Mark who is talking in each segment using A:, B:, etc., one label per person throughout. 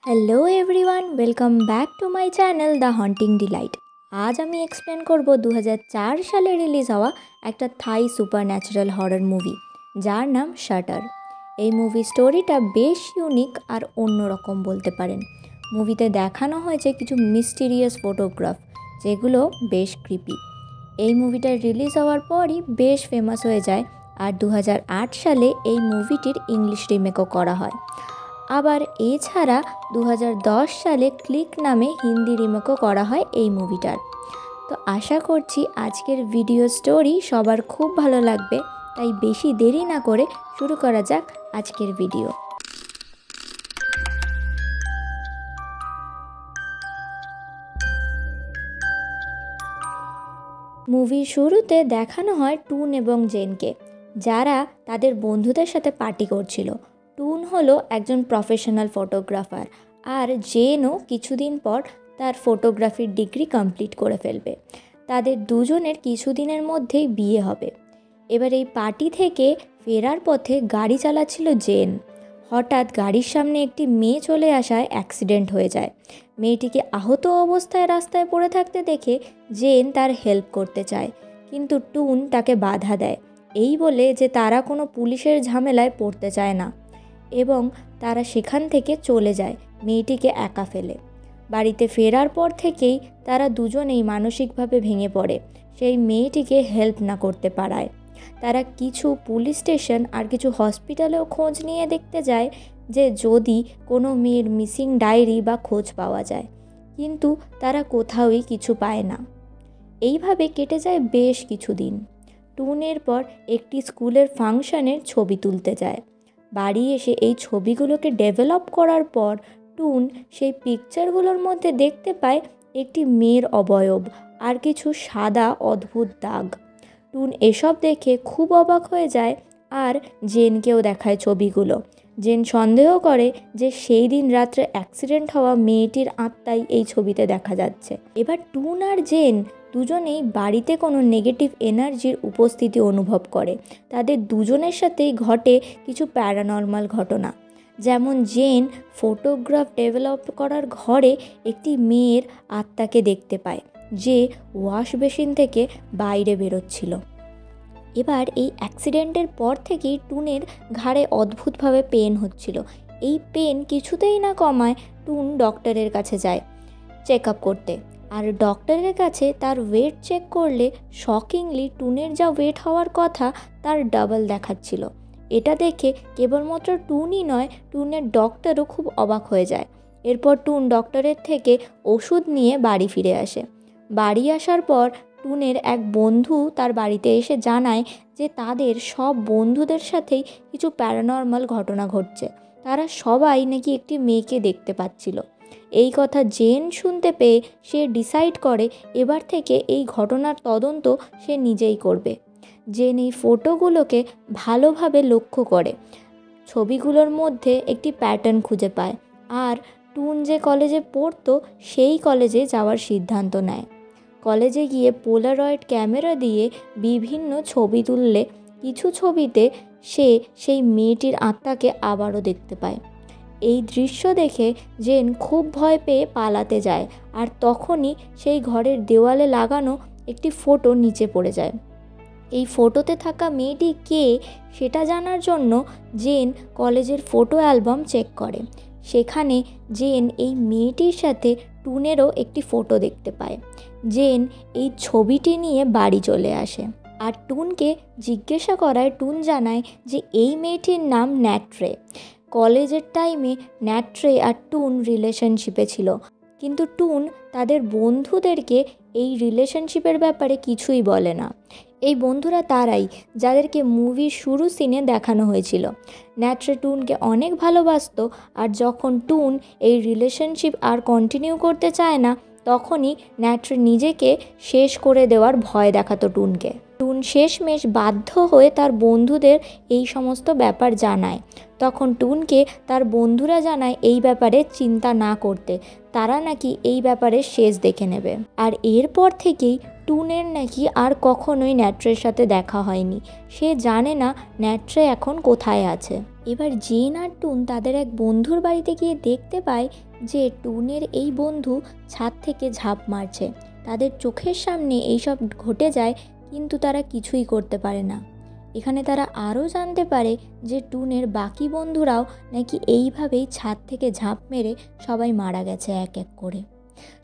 A: Hello everyone, welcome back to my channel the haunting delight. আজ আমি explain করব 2004 সালে রিলিজ হওয়া একটা Thai supernatural horror movie যার নাম শাটার। এই মুভি স্টোরিটা বেশ ইউনিক আর অন্যরকম বলতে পারেন। মুভিতে দেখানো হয়েছে কিছু মিস্টিরিয়াস ফটোগ্রাফ যেগুলো বেশ ক্রিপি। এই মুভিটা রিলিজ হওয়ার পরই বেশ ফেমাস হয়ে যায় আর 2008 সালে এই মুভিটির ইংলিশ রিমেকও করা হয়। আবার এছাড়া 2010 সালে ক্লিক নামে হিন্দি রিমেকও করা হয় এই মুভিটার। তো আশা করছি আজকের ভিডিও স্টোরি সবার খুব ভালো লাগবে, তাই বেশি দেরি না করে শুরু করা যাক আজকের ভিডিও। মুভির শুরুতে দেখানো হয় টুন এবং জেনকে, যারা তাদের বন্ধুদের সাথে পার্টি করছিল। টুন হলো একজন প্রফেশনাল ফটোগ্রাফার আর জেনও কিছুদিন পর তার ফটোগ্রাফির ডিগ্রি কমপ্লিট করে ফেলবে। তাদের দুজনের কিছুদিনের মধ্যেই বিয়ে হবে। এবার এই পার্টি থেকে ফেরার পথে গাড়ি চালাচ্ছিল জেন। হঠাৎ গাড়ির সামনে একটি মেয়ে চলে আসায় অ্যাক্সিডেন্ট হয়ে যায়। মেয়েটিকে আহত অবস্থায় রাস্তায় পড়ে থাকতে দেখে জেন তার হেল্প করতে চায়, কিন্তু টুন তাকে বাধা দেয়, এই বলে যে তারা কোনো পুলিশের ঝামেলায় পড়তে চায় না, এবং তারা সেখান থেকে চলে যায় মেয়েটিকে একা ফেলে। বাড়িতে ফেরার পর থেকেই তারা দুজনেই মানসিকভাবে ভেঙে পড়ে সেই মেয়েটিকে হেল্প না করতে পারায়। তারা কিছু পুলিশ স্টেশন আর কিছু হসপিটালেও খোঁজ নিয়ে দেখতে যায় যে যদি কোনো মেয়ের মিসিং ডায়েরি বা খোঁজ পাওয়া যায়, কিন্তু তারা কোথাওই কিছু পায় না। এইভাবে কেটে যায় বেশ কিছুদিন। টুনের পর একটি স্কুলের ফাংশনের ছবি তুলতে যায়। বাড়ি এসে এই ছবিগুলোকে ডেভেলপ করার পর টুন সেই পিকচারগুলোর মধ্যে দেখতে পায় একটি মেয়ের অবয়ব আর কিছু সাদা অদ্ভুত দাগ। টুন এসব দেখে খুব অবাক হয়ে যায় আর জেনকেও দেখায় ছবিগুলো। জেন সন্দেহ করে যে সেই দিন রাত্রে অ্যাক্সিডেন্ট হওয়া মেয়েটির আত্মাই এই ছবিতে দেখা যাচ্ছে। এবার টুন আর জেন দুজনেই বাড়িতে কোনো নেগেটিভ এনার্জির উপস্থিতি অনুভব করে। তাদের দুজনের সাথেই ঘটে কিছু প্যারানর্মাল ঘটনা, যেমন জেন ফটোগ্রাফ ডেভেলপ করার ঘরে একটি মেয়ের আত্মাকে দেখতে পায় যে ওয়াশ বেসিন থেকে বাইরে বেরোচ্ছিল। এবার এই অ্যাক্সিডেন্টের পর থেকেই টুনের ঘাড়ে অদ্ভুতভাবে পেন হচ্ছিল। এই পেন কিছুতেই না কমায় টুন ডক্টরের কাছে যায় চেক আপ করতে, আর ডক্টরের কাছে তার ওয়েট চেক করলে শকিংলি টুনের যা ওয়েট হওয়ার কথা তার ডাবল দেখাচ্ছিল। এটা দেখে কেবলমাত্র টুনই নয়, টুনের ডক্টরও খুব অবাক হয়ে যায়। এরপর টুন ডক্টরের থেকে ওষুধ নিয়ে বাড়ি ফিরে আসে। বাড়ি আসার পর টুনের এক বন্ধু তার বাড়িতে এসে জানায় যে তাদের সব বন্ধুদের সাথেই কিছু প্যারানর্মাল ঘটনা ঘটছে। তারা সবাই নাকি একটি মেয়েকে দেখতে পাচ্ছিল। এই কথা জেন শুনতে পেয়ে সে ডিসাইড করে এবার থেকে এই ঘটনার তদন্ত সে নিজেই করবে। জেন এই ফটোগুলোকে ভালোভাবে লক্ষ্য করে ছবিগুলোর মধ্যে একটি প্যাটার্ন খুঁজে পায় আর টুন যে কলেজে পড়তো সেই কলেজে যাওয়ার সিদ্ধান্ত নেয়। কলেজে গিয়ে পোলারয়েড ক্যামেরা দিয়ে বিভিন্ন ছবি তুললে কিছু ছবিতে সে সেই মেয়েটির আত্মাকে আবারও দেখতে পায়। এই দৃশ্য দেখে জেন খুব ভয় পেয়ে পালাতে যায়, আর তখনই সেই ঘরের দেওয়ালে লাগানো একটি ফটো নিচে পড়ে যায়। এই ফটোতে থাকা মেয়েটি কে সেটা জানার জন্য জেন কলেজের ফটো অ্যালবাম চেক করে। সেখানে জেন এই মেয়েটির সাথে টুনেরও একটি ফটো দেখতে পায়। জেন এই ছবিটি নিয়ে বাড়ি চলে আসে আর টুনকে জিজ্ঞাসা করায় টুন জানায় যে এই মেয়েটির নাম ন্যাট্রে। কলেজের টাইমে ন্যাট্রে আর টুন রিলেশনশিপে ছিল, কিন্তু টুন তাদের বন্ধুদেরকে এই রিলেশনশিপের ব্যাপারে কিছুই বলে না। এই বন্ধুরা তারাই যাদেরকে মুভির শুরু সিনে দেখানো হয়েছিল। ন্যাট্রে টুনকে অনেক ভালোবাসতো, আর যখন টুন এই রিলেশনশিপ আর কন্টিনিউ করতে চায় না তখনই ন্যাট্রে নিজেকে শেষ করে দেওয়ার ভয় দেখাতো টুনকে। টুন শেষমেশ বাধ্য হয়ে তার বন্ধুদের এই সমস্ত ব্যাপার জানায়। তখন টুনকে তার বন্ধুরা জানায় এই ব্যাপারে চিন্তা না করতে, তারা নাকি এই ব্যাপারে শেষ দেখে নেবে। আর এরপর থেকেই টুনের নাকি আর কখনোই ন্যাট্রের সাথে দেখা হয়নি। সে জানে না ন্যাট্রে এখন কোথায় আছে। এবার জেন আর টুন তাদের এক বন্ধুর বাড়িতে গিয়ে দেখতে পায় যে টুনের এই বন্ধু ছাদ থেকে ঝাঁপ মারছে। তাদের চোখের সামনে এইসব ঘটে যায়, কিন্তু তারা কিছুই করতে পারে না। এখানে তারা আরও জানতে পারে যে টুনের বাকি বন্ধুরাও নাকি এইভাবেই ছাদ থেকে ঝাঁপ মেরে সবাই মারা গেছে এক এক করে।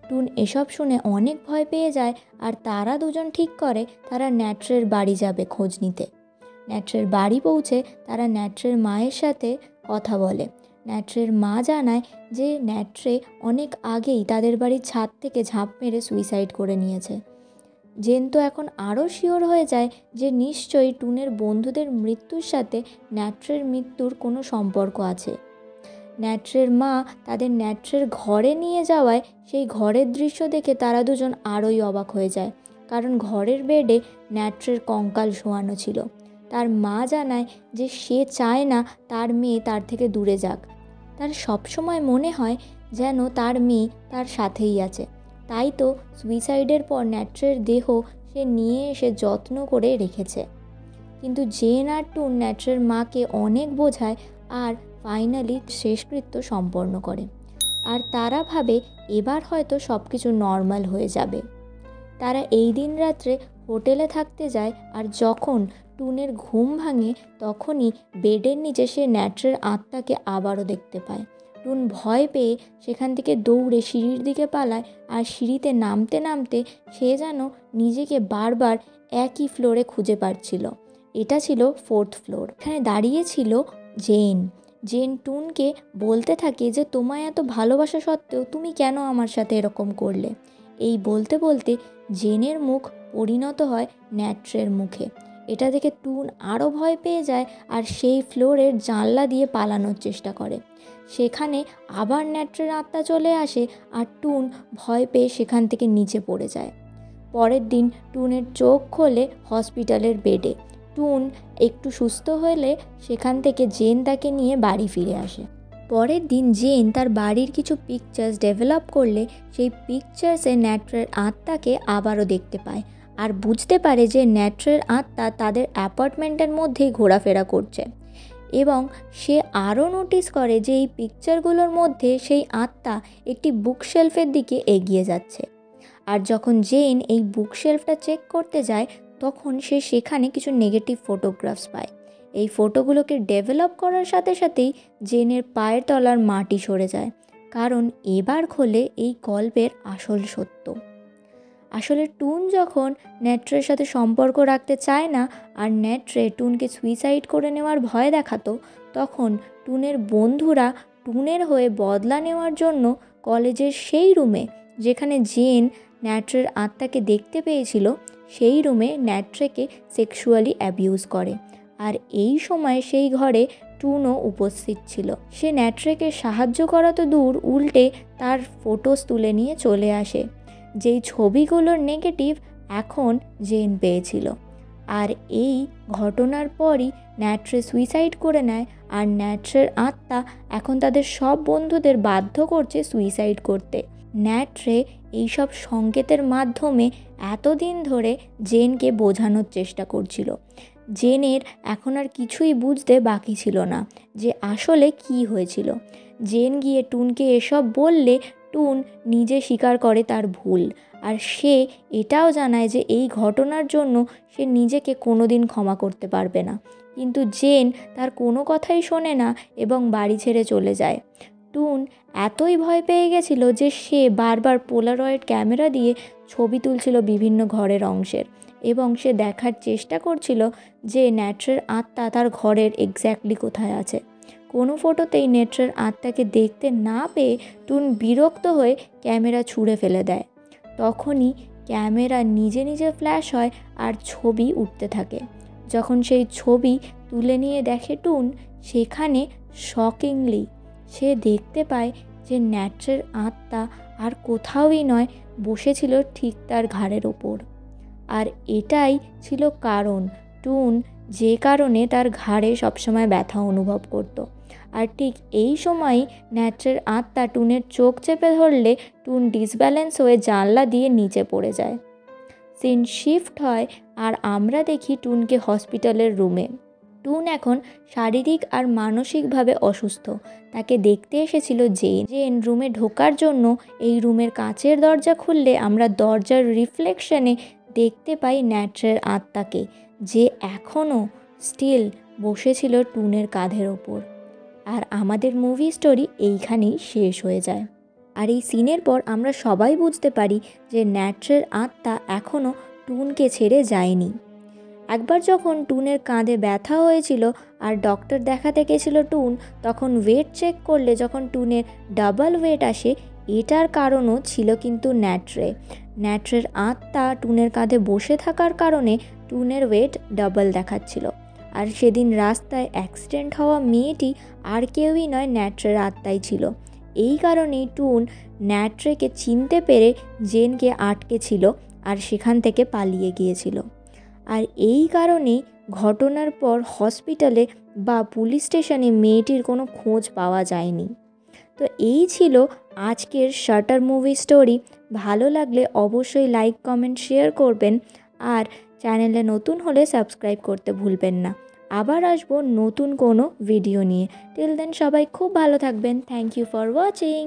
A: টুন এসব শুনে অনেক ভয় পেয়ে যায়, আর তারা দুজন ঠিক করে তারা ন্যাট্রের বাড়ি যাবে খোঁজ নিতে। ন্যাট্রের বাড়ি পৌঁছে তারা ন্যাট্রের মায়ের সাথে কথা বলে। ন্যাট্রের মা জানায় যে ন্যাট্রে অনেক আগেই তাদের বাড়ির ছাদ থেকে ঝাঁপ মেরে সুইসাইড করে নিয়েছে। জেন তো এখন আরও শিওর হয়ে যায় যে নিশ্চয়ই টুনের বন্ধুদের মৃত্যুর সাথে ন্যাট্রের মৃত্যুর কোনো সম্পর্ক আছে। ন্যাট্রের মা তাদের ন্যাট্রের ঘরে নিয়ে যাওয়ায় সেই ঘরের দৃশ্য দেখে তারা দুজন আরোই অবাক হয়ে যায়, কারণ ঘরের বেডে ন্যাট্রের কঙ্কাল শোয়ানো ছিল। তার মা জানায় যে সে চায় না তার মেয়ে তার থেকে দূরে যাক। তার সবসময় মনে হয় যেন তার মেয়ে তার সাথেই আছে। তাই তো সুইসাইডের পর ন্যাট্রের দেহ সে নিয়ে এসে যত্ন করে রেখেছে। কিন্তু জেন আর টুন ন্যাট্রের মাকে অনেক বোঝায় আর ফাইনালি শেষকৃত্য সম্পন্ন করে। আর তারা ভাবে এবার হয়তো সব কিছু নর্মাল হয়ে যাবে। তারা এই দিন রাত্রে হোটেলে থাকতে যায়, আর যখন টুনের ঘুম ভাঙে তখনই বেডের নিচে সে ন্যাট্রের আত্মাকে আবারও দেখতে পায়। টুন ভয় পেয়ে সেখান থেকে দৌড়ে সিঁড়ির দিকে পালায়, আর সিঁড়িতে নামতে নামতে সে যেন নিজেকে বারবার একই ফ্লোরে খুঁজে পাচ্ছিল। এটা ছিল 4th ফ্লোর। এখানে দাঁড়িয়ে ছিল জেন। জেন টুনকে বলতে থাকে যে তোমায় এত ভালোবাসা সত্ত্বেও তুমি কেন আমার সাথে এরকম করলে। এই বলতে বলতে জেনের মুখ পরিণত হয় ন্যাট্রের মুখে। এটা দেখে টুন আরও ভয় পেয়ে যায়, আর সেই ফ্লোরের জানলা দিয়ে পালানোর চেষ্টা করে। সেখানে আবার ন্যাট্রের আত্মা চলে আসে, আর টুন ভয় পেয়ে সেখান থেকে নিচে পড়ে যায়। পরের দিন টুনের চোখ খোলে হসপিটালের বেডে। টুন একটু সুস্থ হলে সেখান থেকে জেন তাকে নিয়ে বাড়ি ফিরে আসে। পরের দিন জেন তার বাড়ির কিছু পিকচার্স ডেভেলপ করলে সেই পিকচার্সে ন্যাট্রের আত্মাকে আবারও দেখতে পায়, আর বুঝতে পারে যে ন্যাট্রের আত্মা তাদের অ্যাপার্টমেন্টের মধ্যেই ঘোরাফেরা করছে। এবং সে আরও নোটিস করে যে এই পিকচারগুলোর মধ্যে সেই আত্মা একটি বুকশেলফের দিকে এগিয়ে যাচ্ছে। আর যখন জেন এই বুকশেলফটা চেক করতে যায় তখন সে সেখানে কিছু নেগেটিভ ফটোগ্রাফস পায়। এই ফটোগুলোকে ডেভেলপ করার সাথে সাথেই জেনের পায়ের তলার মাটি সরে যায়, কারণ এবার খোলে এই গল্পের আসল সত্য। আসলে টুন যখন ন্যাট্রের সাথে সম্পর্ক রাখতে চায় না, আর ন্যাট্রে টুনকে সুইসাইড করে নেওয়ার ভয় দেখাতো, তখন টুনের বন্ধুরা টুনের হয়ে বদলা নেওয়ার জন্য কলেজের সেই রুমে যেখানে জেন ন্যাট্রের আত্মাকে দেখতে পেয়েছিল সেই রুমে ন্যাট্রেকে সেক্সুয়ালি অ্যাবিউজ করে। আর এই সময় সেই ঘরে টুনও উপস্থিত ছিল। সে ন্যাট্রেকে সাহায্য করা তো দূর, উল্টে তার ফটোস তুলে নিয়ে চলে আসে, যেই ছবিগুলোর নেগেটিভ এখন জেন পেয়েছিল। আর এই ঘটনার পরই ন্যাট্রে সুইসাইড করে নেয়, আর ন্যাট্রের আত্মা এখন তাদের সব বন্ধুদের বাধ্য করছে সুইসাইড করতে। ন্যাট্রে এইসব সংকেতের মাধ্যমে এতদিন ধরে জেনকে বোঝানোর চেষ্টা করছিল। জেনের এখন আর কিছুই বুঝতে বাকি ছিল না যে আসলে কি হয়েছিল। জেন গিয়ে টুনকে এসব বললে টুন নিজে স্বীকার করে তার ভুল, আর সে এটাও জানায় যে এই ঘটনার জন্য সে নিজেকে কোনোদিন ক্ষমা করতে পারবে না। কিন্তু জেন তার কোনো কথাই শোনে না এবং বাড়ি ছেড়ে চলে যায়। টুন এতই ভয় পেয়ে গেছিল যে সে বারবার পোলারয়েড ক্যামেরা দিয়ে ছবি তুলছিল বিভিন্ন ঘরের অংশের, এবং সে দেখার চেষ্টা করছিল যে ন্যাট্রের আত্মা তার ঘরের এক্স্যাক্টলি কোথায় আছে। কোনো ফটোতেই ন্যাট্রের আত্মাকে দেখতে না পেয়ে টুন বিরক্ত হয়ে ক্যামেরা ছুঁড়ে ফেলে দেয়। তখনই ক্যামেরা নিজে নিজে ফ্ল্যাশ হয় আর ছবি উঠতে থাকে। যখন সেই ছবি তুলে নিয়ে দেখে টুন, সেখানে শকিংলি সে দেখতে পায় যে ন্যাট্রের আত্মা আর কোথাওই নয়, বসেছিল ঠিক তার ঘাড়ের ওপর। আর এটাই ছিল কারণ টুন যে কারণে তার ঘাড়ে সবসময় ব্যথা অনুভব করত। আর ঠিক এই সময়ই ন্যাট্রের আত্মা টুনের চোখ চেপে ধরলে টুন ডিসব্যালেন্স হয়ে জানলা দিয়ে নিচে পড়ে যায়। সিন শিফট হয় আর আমরা দেখি টুনকে হসপিটালের রুমে। টুন এখন শারীরিক আর মানসিকভাবে অসুস্থ। তাকে দেখতে এসেছিল জেন। জেন রুমে ঢোকার জন্য এই রুমের কাচের দরজা খুললে আমরা দরজার রিফ্লেকশনে দেখতে পাই ন্যাট্রের আত্মাকে, যে এখনও স্টিল বসেছিল টুনের কাঁধের ওপর। আর আমাদের মুভি স্টোরি এইখানেই শেষ হয়ে যায়। আর এই সিনের পর আমরা সবাই বুঝতে পারি যে ন্যাট্রের আত্মা এখনও টুনকে ছেড়ে যায়নি। একবার যখন টুনের কাঁধে ব্যথা হয়েছিল আর ডক্টর দেখাতে গেছিল টুন, তখন ওয়েট চেক করলে যখন টুনের ডাবল ওয়েট আসে, এটার কারণও ছিল কিন্তু ন্যাট্রের আত্মা টুনের কাঁধে বসে থাকার কারণে টুনের ওয়েট ডাবল দেখাচ্ছিল। আর সেদিন রাস্তায় অ্যাক্সিডেন্ট হওয়া মেয়েটি আর কেউই নয়, ন্যাট্রের আত্মাই ছিল। এই কারণেই টুন ন্যাট্রেকে চিনতে পেরে জেনকে আটকে ছিল আর সেখান থেকে পালিয়ে গিয়েছিল। আর এই কারণেই ঘটনার পর হসপিটালে বা পুলিশ স্টেশনে মেয়েটির কোনো খোঁজ পাওয়া যায়নি। তো এই ছিল আজকের শাটার মুভি স্টোরি। ভালো লাগলে অবশ্যই লাইক, কমেন্ট, শেয়ার করবেন। আর চ্যানেলে নতুন হলে সাবস্ক্রাইব করতে ভুলবেন না। আবার আসবো নতুন কোনো ভিডিও নিয়ে। টিল দেন সবাই খুব ভালো থাকবেন। Thank you for watching.